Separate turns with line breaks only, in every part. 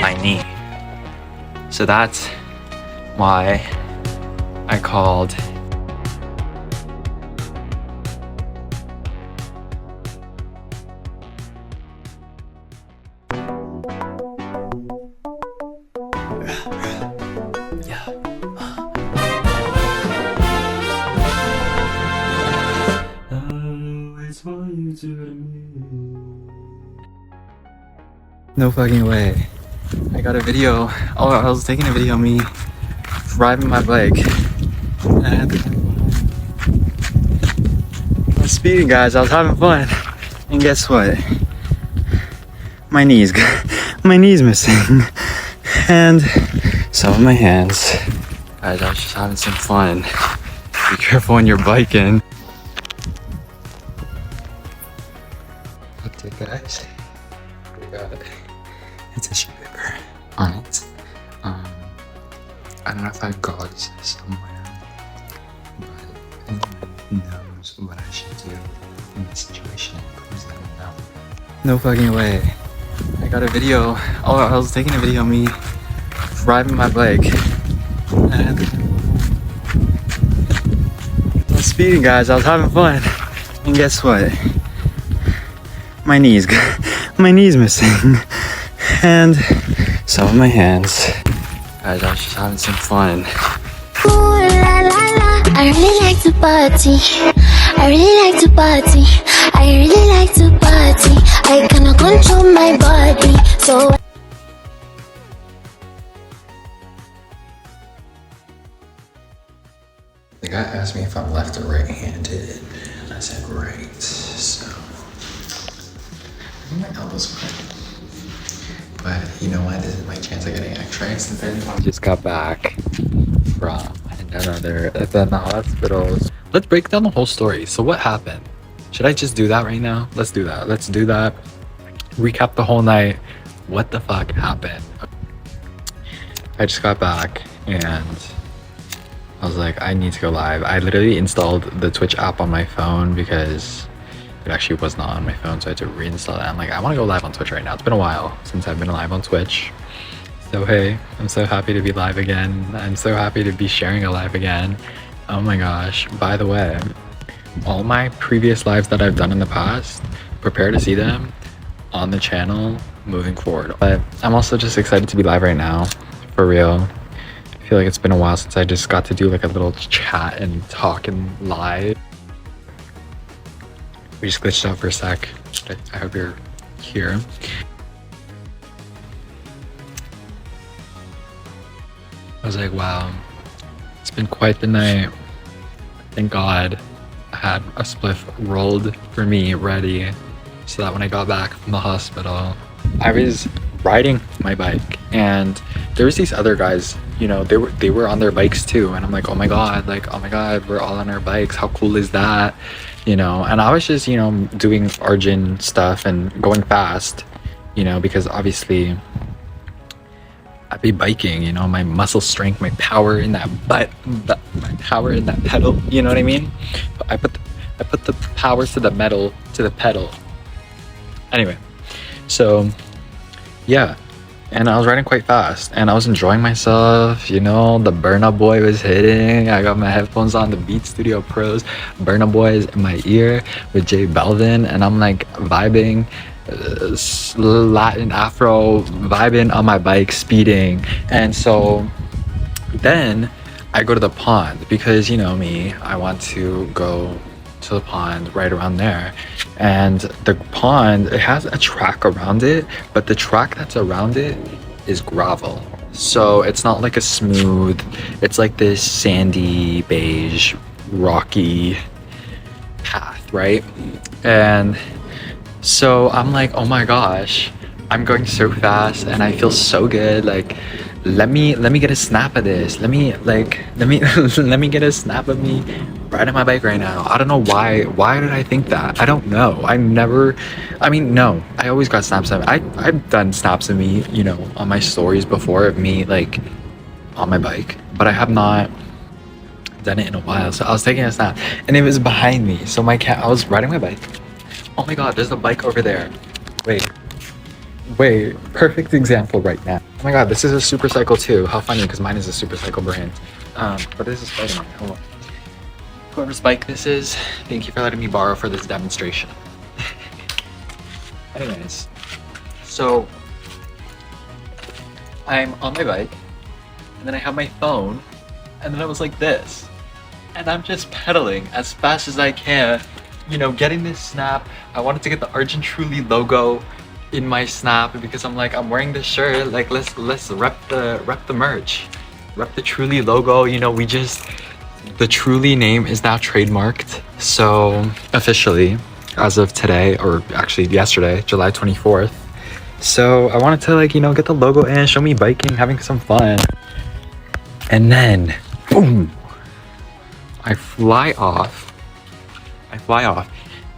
my knee. So that's why I called No fucking way. I got a video. Oh, I was taking a video of me riding my bike. And I had to... I was speeding, guys. I was having fun. And guess what? My knee's missing. And some of my hands. Guys, I was just having some fun. Be careful when you're biking. Look at guys. We got it. It's tissue paper on it. I don't know if I've got this somewhere, but anyone knows what I should do in this situation, please let me know. No fucking way. I got a video. Oh, I was taking a video of me riding my bike. And I had to... I was speeding, guys. I was having fun. And guess what? My knee's missing. And some of my hands. Guys, I was just having some fun.
Ooh la la la, I really like to party. I really like to party. I really like to party. I cannot control my body, so
The guy asked me if I'm left or right-handed, and I said right, so I think my elbow's fine. But you know what? This is my chance of getting x-rays since I
Just got back from the hospital. Let's break down the whole story. So what happened? Should I just do that right now? Let's do that. Let's do that. Recap the whole night. What the fuck happened? I just got back and I was like, I need to go live. I literally installed the Twitch app on my phone because it actually was not on my phone, so I had to reinstall it. I'm like, I want to go live on Twitch right now. It's been a while since I've been live on Twitch. So hey, I'm so happy to be live again. I'm so happy to be sharing a live again. Oh my gosh, by the way, all my previous lives that I've done in the past, prepare to see them on the channel moving forward. But I'm also just excited to be live right now, for real. I feel like it's been a while since I just got to do like a little chat and talk and live. We just glitched out for a sec. I hope you're here. I was like, wow, it's been quite the night. Thank God I had a spliff rolled for me ready so that when I got back from the hospital, I was riding my bike and there was these other guys, you know, they were on their bikes too, and I'm like, oh my god, we're all on our bikes, how cool is that, you know? And I was just, you know, doing Arjin stuff and going fast, you know, because obviously I'd be biking, you know, my muscle strength, my power in that butt, my power in that pedal, you know what I mean? But I put the power to the metal, to the pedal. Anyway, so yeah, and I was riding quite fast and I was enjoying myself, you know, the Burna Boy was hitting. I got my headphones on, the Beat Studio Pros, Burna Boy is in my ear with J Balvin, and I'm like vibing, Latin Afro vibing on my bike, speeding. And so then I go to the pond because, you know me, I want to go to the pond right around there. And the pond, it has a track around it, but the track that's around it is gravel, so it's not like a smooth, it's like this sandy beige rocky path, right? And so I'm like, oh my gosh, I'm going so fast and I feel so good, like let me get a snap of this, let me let me get a snap of me riding my bike right now. I don't know why did I think that? I don't know. No, I always got snaps of me. I've done snaps of me, you know, on my stories before of me like on my bike, but I have not done it in a while. So I was taking a snap and it was behind me, so I was riding my bike. Oh my god, there's a bike over there. Wait, perfect example right now. my god, this is a super cycle too. How funny, because mine is a super cycle brand. But this is Spider-Man. Hold on. Whoever's bike this is, thank you for letting me borrow for this demonstration. Anyways, so I'm on my bike, and then I have my phone, and then I was like this. And I'm just pedaling as fast as I can, you know, getting this snap. I wanted to get the Arjin Trulhi logo in my snap because I'm like, I'm wearing this shirt, like let's rep the merch. Rep the Trulhi logo, you know, the Trulhi name is now trademarked. So officially, as of today, or actually yesterday, July 24th. So I wanted to, like, you know, get the logo in, show me biking, having some fun. And then, boom, I fly off,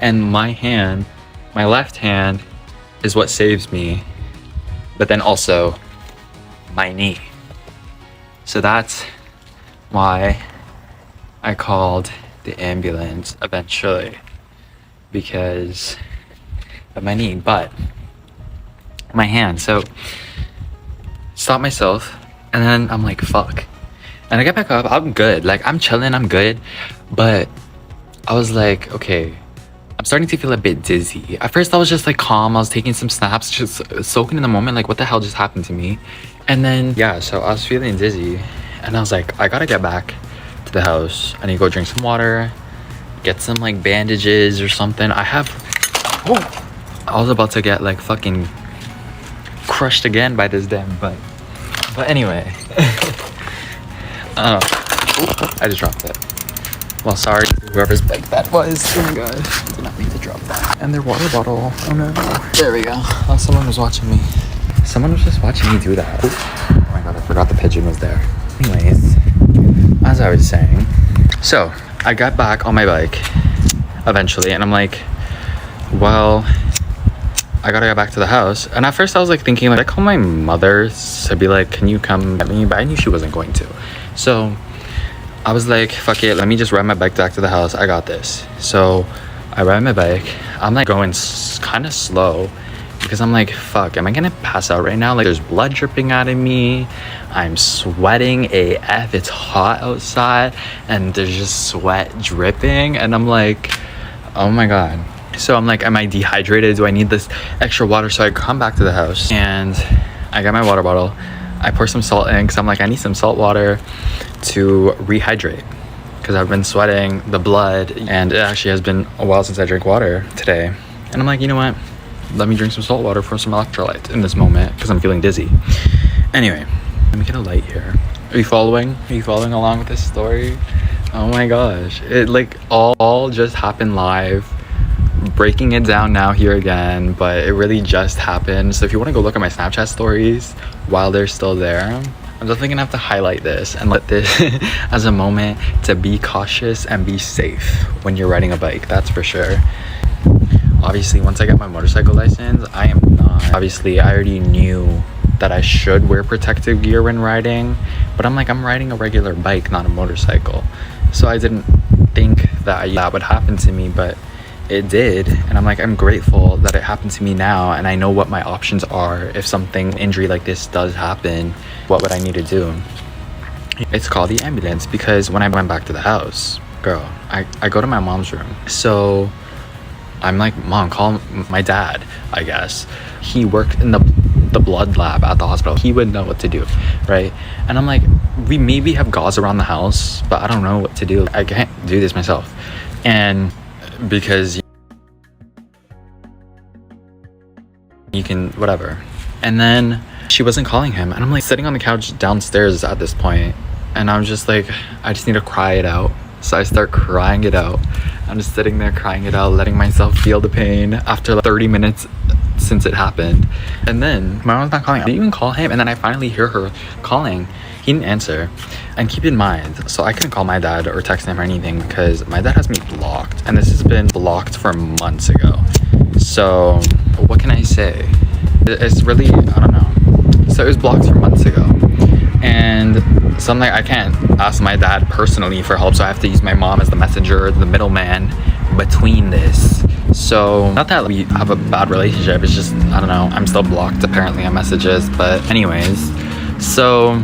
and my left hand is what saves me, but then also my knee. So that's why I called the ambulance eventually, because of my knee. But my hand, so stop myself, and then I'm like, fuck. And I get back up, I'm good, like I'm chilling, I'm good. But I was like, okay, I'm starting to feel a bit dizzy. At first I was just like calm, I was taking some snaps, just soaking in the moment, like what the hell just happened to me. And then yeah, so I was feeling dizzy, and I was like, I gotta get back to the house. I need to go drink some water, get some like bandages or something. I was about to get like fucking crushed again by this damn bike. But anyway. I just dropped it. Well, sorry to whoever's bike that was. Oh my god, I did not mean to drop that. And their water bottle. Oh no. There we go. Oh, someone was watching me. Someone was just watching me do that. Oh my god, I forgot the pigeon was there. Anyways, as I was saying, so I got back on my bike eventually, and I'm like, well, I gotta get back to the house. And at first I was like thinking, like, I call my mother to be like, can you come get me? But I knew she wasn't going to. So I was like, fuck it, let me just ride my bike back to the house. I got this. So I ride my bike. I'm like going kind of slow because I'm like, fuck, am I gonna pass out right now? Like there's blood dripping out of me. I'm sweating AF. It's hot outside and there's just sweat dripping. And I'm like, oh my god. So I'm like, am I dehydrated? Do I need this extra water? So I come back to the house and I got my water bottle. I pour some salt in because I'm like, I need some salt water to rehydrate because I've been sweating the blood, and it actually has been a while since I drank water today. And I'm like, you know what? Let me drink some salt water for some electrolytes in this moment because I'm feeling dizzy. Anyway, let me get a light here. Are you following? Are you following along with this story? Oh my gosh. It like all just happened live. Breaking it down now here again, but it really just happened. So if you want to go look at my Snapchat stories while they're still there, I'm definitely gonna have to highlight this and let this as a moment to be cautious and be safe when you're riding a bike, that's for sure. Obviously, once I get my motorcycle license, I already knew that I should wear protective gear when riding, but I'm like, I'm riding a regular bike, not a motorcycle. So I didn't think that would happen to me, but it did. And I'm like, I'm grateful that it happened to me now, and I know what my options are if something injury like this does happen. What would I need to do? It's called the ambulance because when I went back to the house, girl, I go to my mom's room. So I'm like, mom, call my dad, I guess. He worked in the blood lab at the hospital. He would know what to do, right? And I'm like, we maybe have gauze around the house, but I don't know what to do. I can't do this myself. And because you can whatever. And then she wasn't calling him, and I'm like sitting on the couch downstairs at this point, and I'm just like, I just need to cry it out. So I start crying it out. I'm just sitting there crying it out, letting myself feel the pain after like 30 minutes since it happened. And then my mom's not calling. I didn't even call him, and then I finally hear her calling. He didn't answer. And keep in mind, so I couldn't call my dad or text him or anything because my dad has me blocked, and this has been blocked for months ago. So what can I say? It's really, I don't know. So it was blocked for months ago, and so I'm like, I can't ask my dad personally for help, so I have to use my mom as the messenger, the middleman between this. So not that we have a bad relationship, it's just, I don't know, I'm still blocked apparently on messages. But anyways,
So,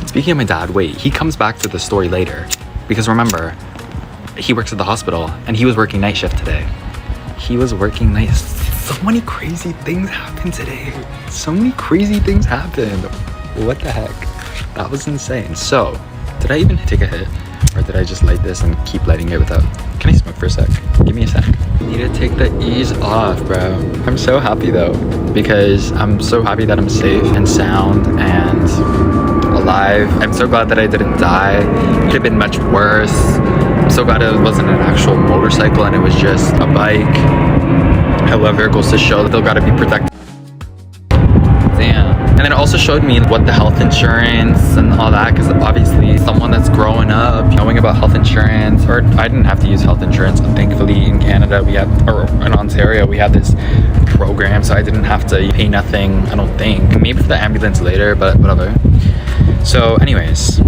speaking of my dad, wait, he comes back to the story later. Because remember, he works at the hospital and he was working night shift today. He was working night. So many crazy things happened today. So many crazy things happened. What the heck? That was insane. So, did I even take a hit? Or did I just light this and keep lighting it without? Can I smoke for a sec? Give me a sec. I need to take the ease off, bro. I'm so happy though, because I'm so happy that I'm safe and sound and alive. I'm so glad that I didn't die. It could have been much worse. I'm so glad it wasn't an actual motorcycle and it was just a bike. However, it goes to show that they'll gotta be protected. Damn. And then it also showed me what the health insurance and all that, because obviously someone that's growing up knowing about health insurance, or I didn't have to use health insurance. Thankfully in Canada we have, or in Ontario we have this program, so I didn't have to pay nothing, I don't think. Maybe for the ambulance later, but whatever. So anyways,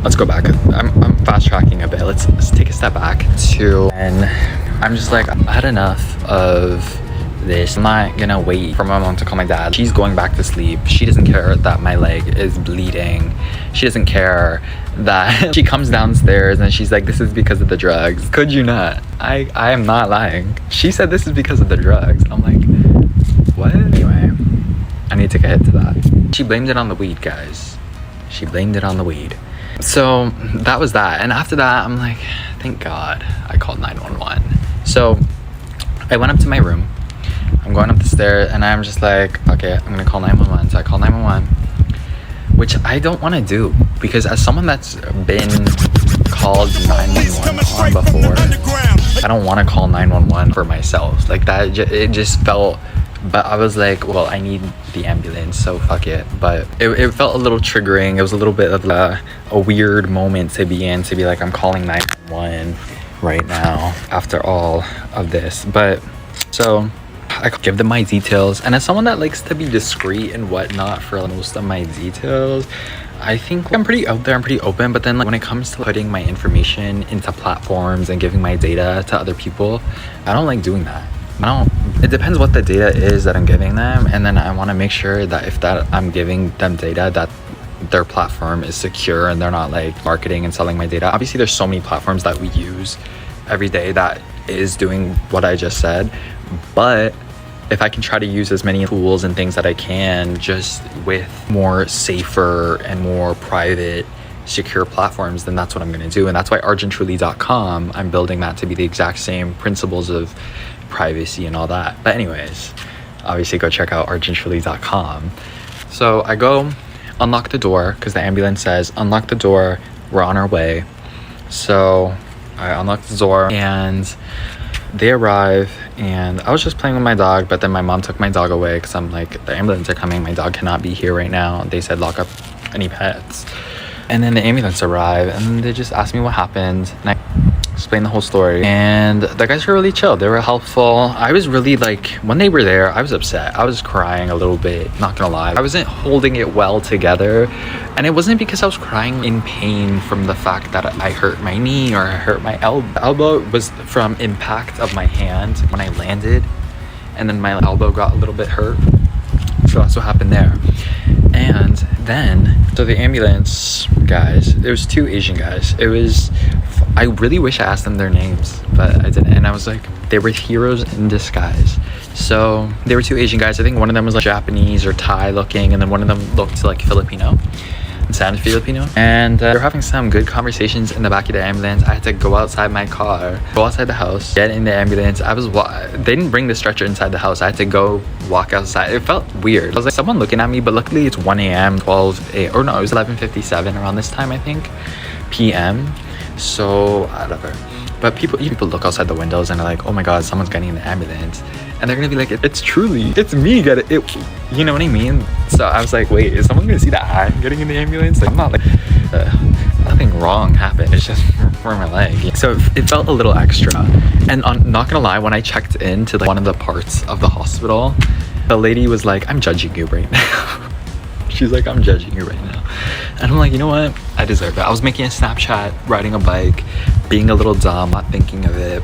let's go back. I'm fast tracking a bit. Let's take a step back to, and I'm just like, I had enough of this. I'm not gonna wait for my mom to call my dad. She's going back to sleep. She doesn't care that my leg is bleeding. She doesn't care that she comes downstairs and she's like, this is because of the drugs. Could you not? I am not lying. She said this is because of the drugs. I'm like, what? Anyway, I need to take a hit to that. She blamed it on the weed, guys. She blamed it on the weed. So that was that. And after that, I'm like, thank God I called 911. So I went up to my room. I'm going up the stairs and I'm just like, okay, I'm gonna call 911. So I call 911, which I don't want to do, because as someone that's been called 911 on before, I don't want to call 911 for myself. Like that, it just felt, but I was like, well, I need the ambulance, so fuck it. But it felt a little triggering. It was a little bit of a weird moment to be in, to be like, I'm calling 911 right now after all of this. But so I could give them my details, and as someone that likes to be discreet and whatnot for most of my details, I think I'm pretty out there, I'm pretty open. But then like when it comes to putting my information into platforms and giving my data to other people, I don't like doing that. It depends what the data is that I'm giving them, and then I want to make sure that if that I'm giving them data, that their platform is secure and they're not like marketing and selling my data. Obviously there's so many platforms that we use every day that is doing what I just said, but if I can try to use as many tools and things that I can, just with more safer and more private, secure platforms, then that's what I'm going to do. And that's why arjintrulhi.com, I'm building that to be the exact same principles of privacy and all that. But anyways, obviously go check out arjintrulhi.com. So I go unlock the door, because the ambulance says unlock the door, we're on our way. So I unlock the door and they arrive, and I was just playing with my dog, but then my mom took my dog away because I'm like, the ambulance are coming, my dog cannot be here right now. They said lock up any pets. And then the ambulance arrived, and then they just asked me what happened, and I explained the whole story. And the guys were really chill, they were helpful. I was really like, when they were there, I was upset. I was crying a little bit, not gonna lie. I wasn't holding it well together, and it wasn't because I was crying in pain from the fact that I hurt my knee or I hurt my elbow. The elbow was from impact of my hand when I landed, and then my elbow got a little bit hurt. So that's what happened there. And then, so the ambulance guys, there was two Asian guys. I really wish I asked them their names, but I didn't. And I was like, they were heroes in disguise. So they were two Asian guys. I think one of them was like Japanese or Thai looking, and then one of them looked like Filipino. Sounded Filipino, and they were having some good conversations in the back of the ambulance. I had to go outside my car, go outside the house, get in the ambulance. They didn't bring the stretcher inside the house. I had to go walk outside. It felt weird. I was like, someone looking at me, but luckily it's 1 a.m, 12 a.m, or no, it was 11:57 around this time, I think, p.m. So whatever. But people look outside the windows and they're like, oh my God, someone's getting in the ambulance. And they're gonna be like, it's Trulhi, it's me, you know what I mean? So I was like, wait, is someone gonna see that I'm getting in the ambulance? Like, I'm not like, nothing wrong happened, it's just for my leg. So it felt a little extra. And not gonna lie, when I checked into like one of the parts of the hospital, the lady was like, I'm judging you right now. She's like, I'm judging you right now. And I'm like, you know what? I deserve it. I was making a Snapchat, riding a bike, being a little dumb, not thinking of it.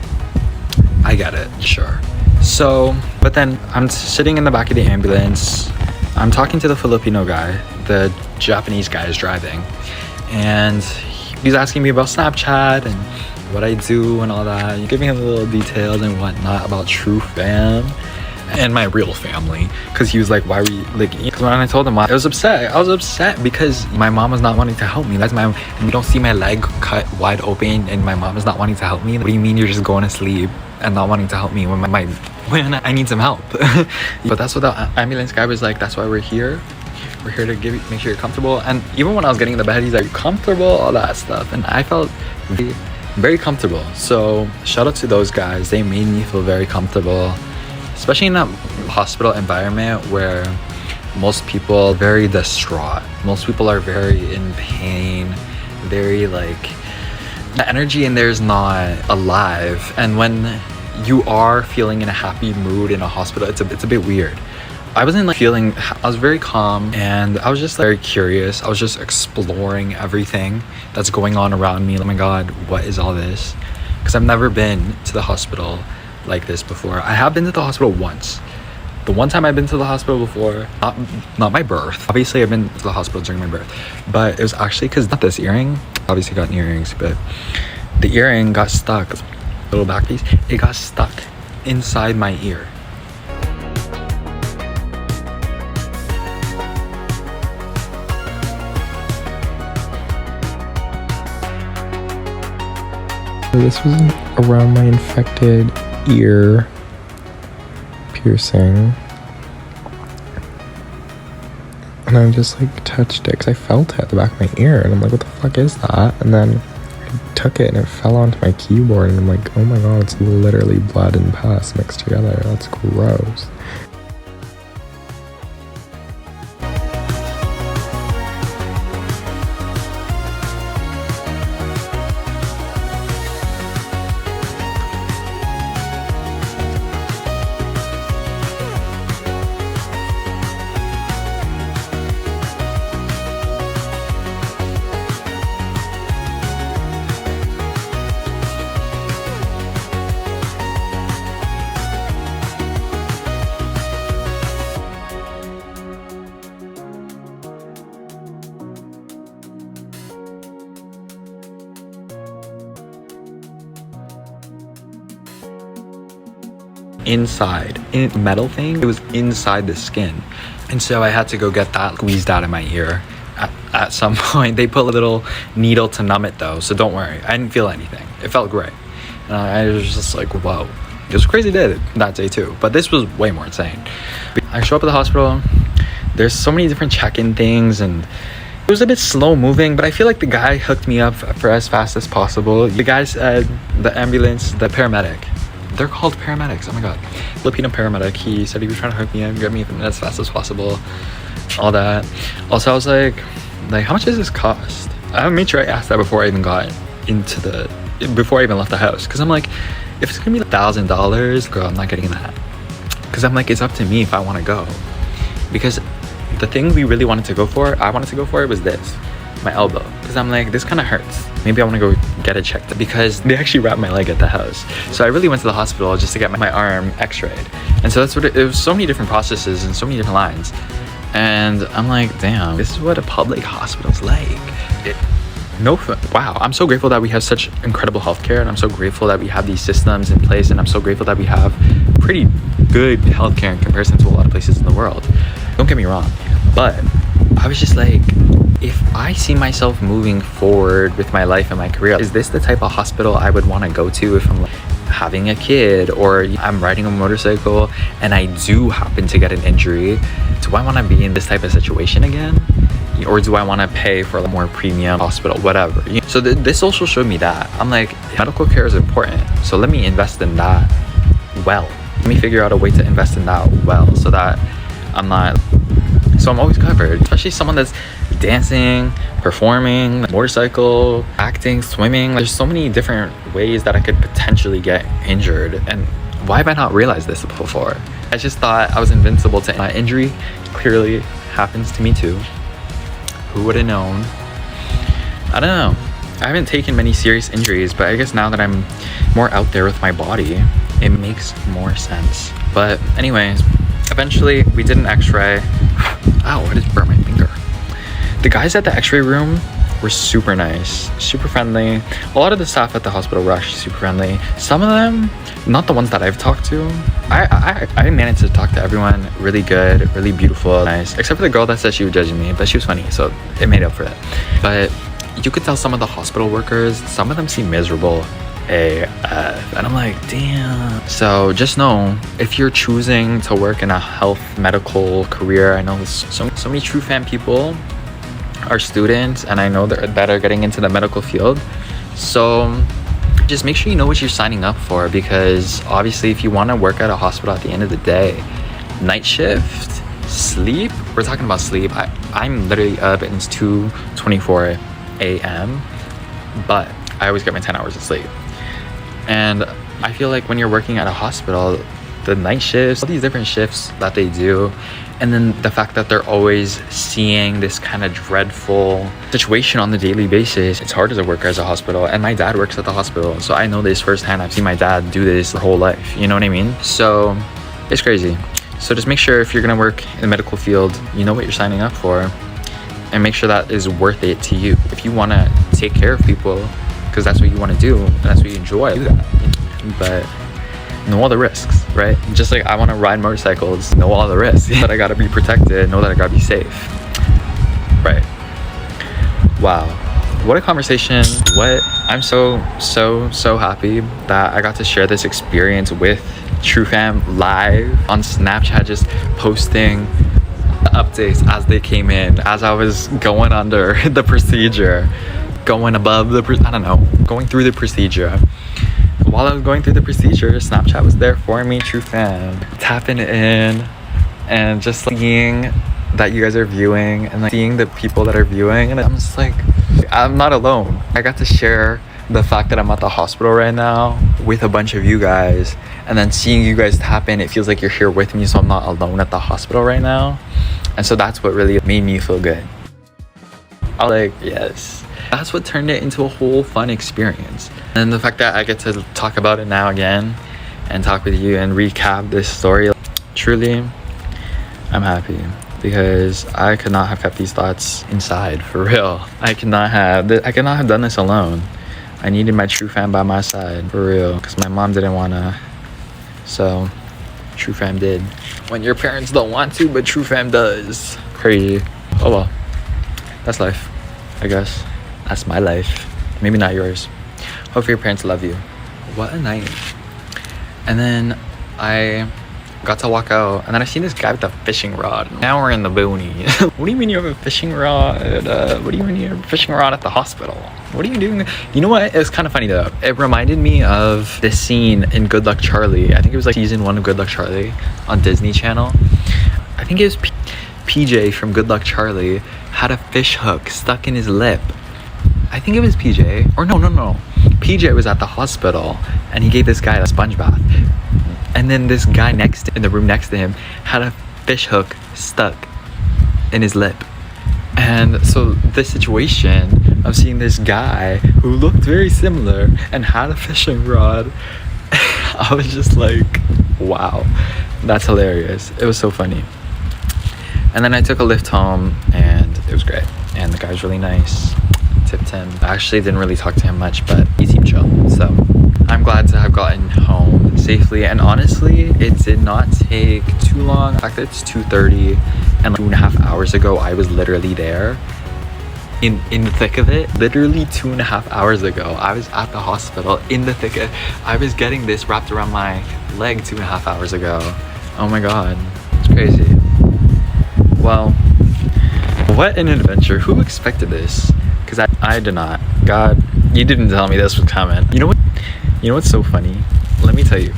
I get it, sure. So, but then I'm sitting in the back of the ambulance.
I'm talking to the Filipino guy, the Japanese guy is driving, and he's asking me about Snapchat and what I do and all that. He's giving him little details and whatnot about true fam and my real family, because he was like, why were you like, because when I told him, I was upset because my mom was not wanting to help me. And you don't see my leg cut wide open and my mom is not wanting to help me. What do you mean you're just going to sleep and not wanting to help me when when I need some help? But that's what the ambulance guy was like, that's why we're here to make sure you're comfortable. And even when I was getting in the bed, he's like, comfortable, all that stuff, and I felt very comfortable. So shout out to those guys, they made me feel very comfortable, especially in that hospital environment where most people are very distraught. Most people are very in pain, very like, the energy in there is not alive. And when you are feeling in a happy mood in a hospital, it's a bit weird. I wasn't like feeling, I was very calm and I was just very curious. I was just exploring everything that's going on around me. Oh my God, what is all this? Because I've never been to the hospital like this before. I have been to the hospital once. The one time I've been to the hospital before, not my birth. Obviously I've been to the hospital during my birth, but it was actually because not this earring, obviously got earrings, but the earring got stuck, little back piece, it got stuck inside my ear. This was around my infected ear piercing, and I just like touched it because I felt it at the back of my ear, and I'm like, what the fuck is that? And then I took it and it fell onto my keyboard, and I'm like, oh my God, it's literally blood and pus mixed together. That's gross. Inside in metal thing, it was inside the skin, and so I had to go get that squeezed out of my ear at some point. They put a little needle to numb it though, so don't worry, I didn't feel anything. It felt great, and I was just like, whoa, it was a crazy day that day too, but this was way more insane. I show up at the hospital, there's so many different check-in things, and it was a bit slow moving, but I feel like the guy hooked me up for as fast as possible. The guy said, the ambulance, the paramedic, they're called paramedics, oh my God, Filipino paramedic, he said he was trying to hook me up, get me as fast as possible, all that. Also, I was like, how much does this cost? I made sure I asked that before I even got before I even left the house, because I'm like, if it's gonna be $1,000, girl, I'm not getting that, because I'm like, it's up to me if I want to go, because the thing we really wanted to go for, I wanted to go for, it was this, my elbow, because I'm like, this kind of hurts, maybe I want to go get it checked, because they actually wrapped my leg at the house. So I really went to the hospital just to get my arm x-rayed, and so that's what it was, so many different processes and so many different lines, and I'm like, damn, this is what a public hospital's like. Wow, I'm so grateful that we have such incredible healthcare, and I'm so grateful that we have these systems in place, and I'm so grateful that we have pretty good healthcare in comparison to a lot of places in the world. Don't get me wrong, but I was just like, if I see myself moving forward with my life and my career, is this the type of hospital I would want to go to if I'm like having a kid, or I'm riding a motorcycle and I do happen to get an injury? Do I want to be in this type of situation again? Or do I want to pay for a more premium hospital, whatever? So this also showed me that I'm like, medical care is important, so let me invest in that well. Let me figure out a way to invest in that well, so that I'm always covered. Especially someone that's dancing, performing, motorcycle, acting, swimming. There's so many different ways that I could potentially get injured, and why have I not realized this before? I just thought I was invincible to my injury. Clearly happens to me too. Who would have known? I don't know. I haven't taken many serious injuries, but I guess now that I'm more out there with my body, it makes more sense. But anyways, eventually we did an x-ray. Ow, I just burnt my finger. The guys at the x-ray room were super nice, super friendly. A lot of the staff at the hospital were actually super friendly. Some of them, not the ones that I've talked to. I managed to talk to everyone really good, really beautiful, nice. Except for the girl that said she was judging me, but she was funny, so it made up for it. But you could tell some of the hospital workers, some of them seem miserable AF. And I'm like, damn. So just know, if you're choosing to work in a health medical career, I know there's so many true fan people are students, and I know that are getting into the medical field. So just make sure you know what you're signing up for, because obviously if you want to work at a hospital at the end of the day, night shift, sleep, we're talking about sleep. I'm literally up and it's 2:24 a.m. but I always get my 10 hours of sleep. And I feel like when you're working at a hospital, the night shifts, all these different shifts that they do, and then the fact that they're always seeing this kind of dreadful situation on the daily basis, it's hard as a worker as a hospital. And my dad works at the hospital, so I know this firsthand. I've seen my dad do this their whole life, you know what I mean? So it's crazy. So just make sure if you're gonna work in the medical field, you know what you're signing up for, and make sure that is worth it to you. If you wanna take care of people, because that's what you wanna do, and that's what you enjoy, do that. But know all the risks, right? Just like I want to ride motorcycles, know all the risks. That I gotta be protected, know that I gotta be safe, right? Wow, what a conversation. I'm so happy that I got to share this experience with True Fam live on Snapchat, just posting the updates as they came in, as I was going under the procedure, going above the going through the procedure. While I was going through the procedure, Snapchat was there for me, True Fam, tapping in and just seeing that you guys are viewing, and like seeing the people that are viewing, and I'm just like, I'm not alone. I got to share the fact that I'm at the hospital right now with a bunch of you guys, and then seeing you guys tap in, it feels like you're here with me, so I'm not alone at the hospital right now. And so that's what really made me feel good. I was like, yes. That's what turned it into a whole fun experience. And the fact that I get to talk about it now again and talk with you and recap this story, truly, I'm happy, because I could not have kept these thoughts inside, for real. I could not have done this alone. I needed my True Fam by my side, for real, because my mom didn't wanna. So True Fam did. When your parents don't want to, but True Fam does. Crazy. Oh well, that's life, I guess. That's my life. Maybe not yours. Hopefully your parents love you. What a night. And then I got to walk out, and then I seen this guy with a fishing rod. Now we're in the boonies. What do you mean you have a fishing rod? What do you mean you have a fishing rod at the hospital? What are you doing? You know what? It was kind of funny though. It reminded me of this scene in Good Luck Charlie. I think it was like season 1 of Good Luck Charlie on Disney Channel. I think it was PJ from Good Luck Charlie had a fish hook stuck in his lip. I think it was PJ, or no. PJ was at the hospital, and he gave this guy a sponge bath. And then this guy in the room next to him had a fish hook stuck in his lip. And so this situation of seeing this guy who looked very similar and had a fishing rod, I was just like, wow, that's hilarious. It was so funny. And then I took a lift home, and it was great. And the guy's really nice. Tipped him. I actually didn't really talk to him much, but he seemed chill. So I'm glad to have gotten home safely. And honestly, it did not take too long. The fact that it's 2:30 and like 2.5 hours ago, I was literally there in the thick of it. Literally 2.5 hours ago, I was at the hospital in the thick of it. I was getting this wrapped around my leg 2.5 hours ago. Oh my god, it's crazy. Well, what an adventure. Who expected this? Because I did not. God, you didn't tell me this was coming. You know what's so funny? Let me tell you.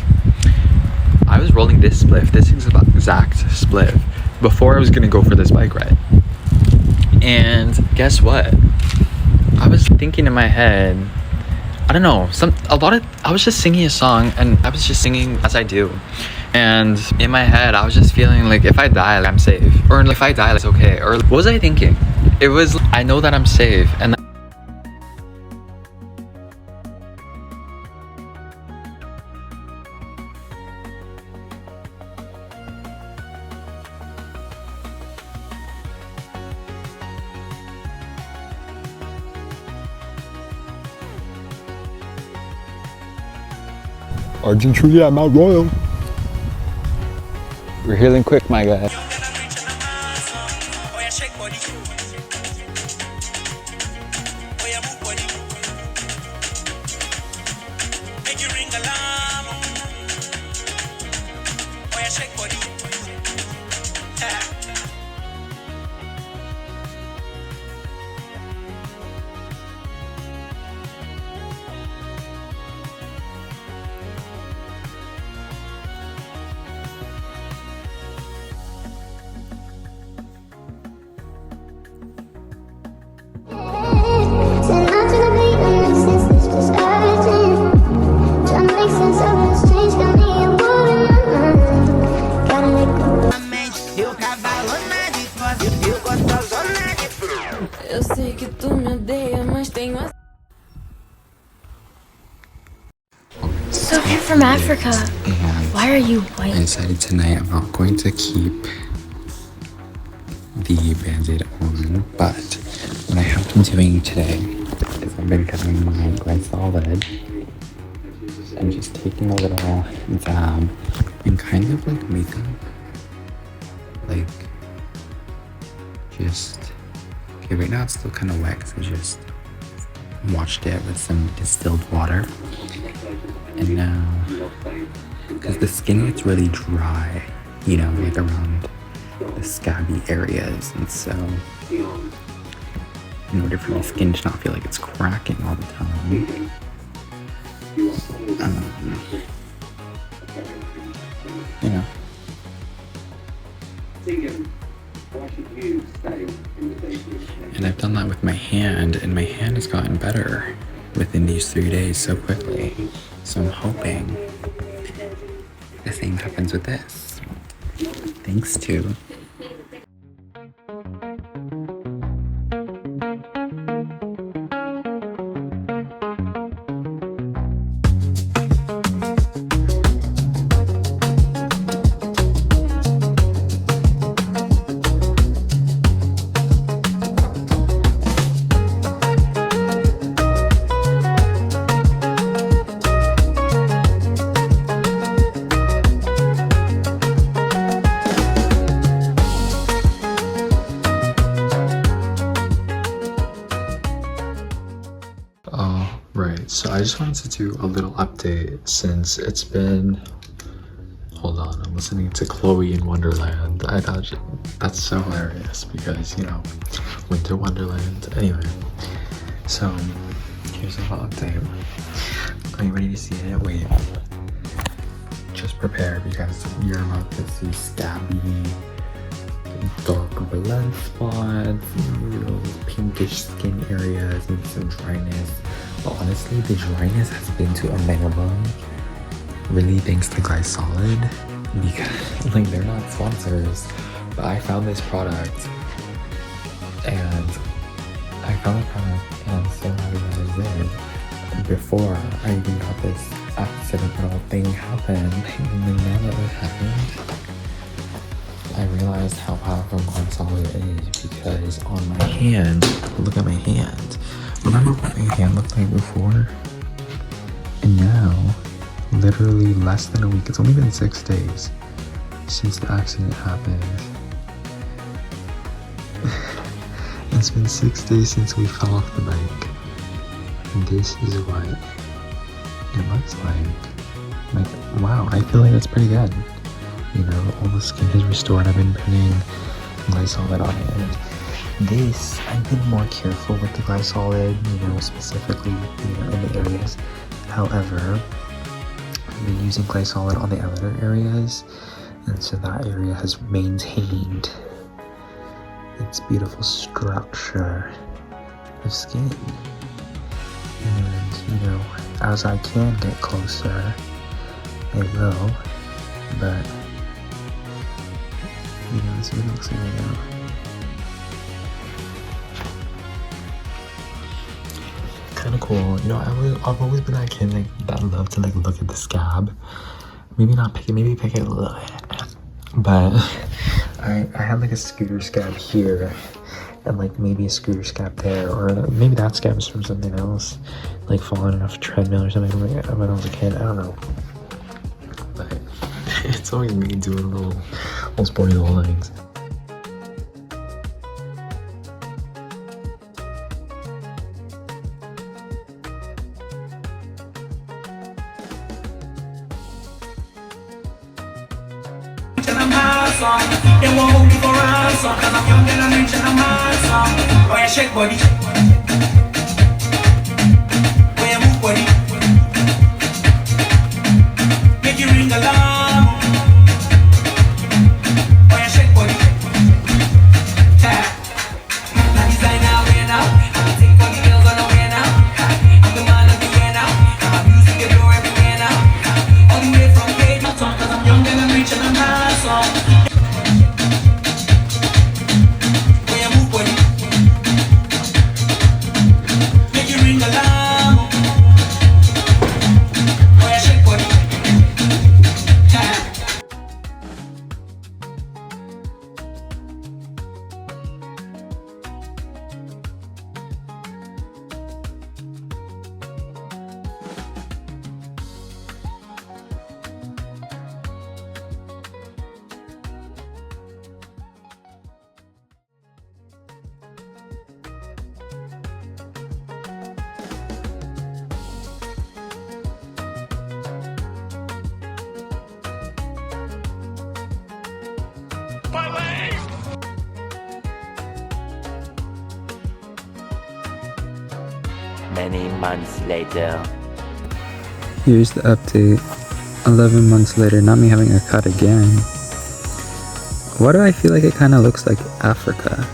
I was rolling this spliff, this exact spliff, before I was gonna go for this bike ride. And guess what? I was thinking in my head, I don't know, I was just singing a song, and I was just singing as I do. And in my head, I was just feeling like, if I die, I'm safe. Or if I die, it's okay. Or what was I thinking? It was, I know that I'm safe. And Arjin Trulhi at Mount Royal. We're healing quick, my guy.
Eu sei que tu me odeia, mas tenho a... So you're from Africa.
And
Why are you
I
white?
decided tonight I'm not going to keep the band-aid on, but what I have been doing today is I've been cutting my glycolid and just taking a little dab and kind of like makeup, like just, okay, right now it's still kind of wet because I just washed it with some distilled water. And now, because the skin gets really dry, you know, like around the scabby areas, and so in order for my skin to not feel like it's cracking all the time, you know. And I've done that with my hand, and my hand has gotten better within these 3 days so quickly. So I'm hoping the same happens with this. Thanks to right, so I just wanted to do a little update since it's been, hold on, I'm listening to Chloe in Wonderland. I thought that's so hilarious because, you know, Winter Wonderland. Anyway, so here's a little update. Are you ready to see it? Wait, just prepare because you're about to see scabby, dark blood spots, little pinkish skin areas, maybe some dryness. But honestly, the dryness has been to a minimum, really thanks to Glysolid, because like they're not sponsors, but I found this product and I'm so happy that I did. Before I even got this accidental thing happen, and then now that it happened, I realized how powerful Glysolid is because on my hand, look at my hand. Remember what my hand looked like before? And now, literally less than a week, it's only been 6 days since the accident happened. It's been 6 days since we fell off the bike. And this is what it looks like. Like, wow, I feel like that's pretty good. You know, all the skin is restored. I've been putting Glysolid on it. And this, I've been more careful with the Glysolid, you know, specifically, you know, in the areas. However, I've been using Glysolid on the outer areas, and so that area has maintained its beautiful structure of skin. And, you know, as I can get closer, I will, but, you know, this is what it looks like right now. Kind of cool, you know. I've always been that kid like that love to like look at the scab. Maybe not pick it, maybe pick it a little bit. But I had like a scooter scab here, and like maybe a scooter scab there, or maybe that scab is from something else, like falling off a treadmill or something when I was a kid. I don't know. It's always me doing little sporty little things.
They won't hold me for ransom, 'cause I'm young and I'm rich and I'm handsome. Oh yeah, shake body. Oh yeah, move body. Make you ring alarm. Oh yeah, shake body. Yeah. Now designer way now. I take all the girls on the way now. I'm the man of the way now. My music they blow everywhere now. All the way from Cape Town, 'cause I'm young and I'm rich and I'm handsome.
Many months later.
Here's the update. 11 months later, not me having a cut again. Why do I feel like it kind of looks like Africa?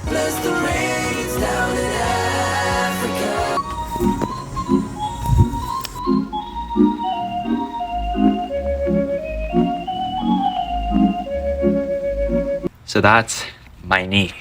So that's my knee.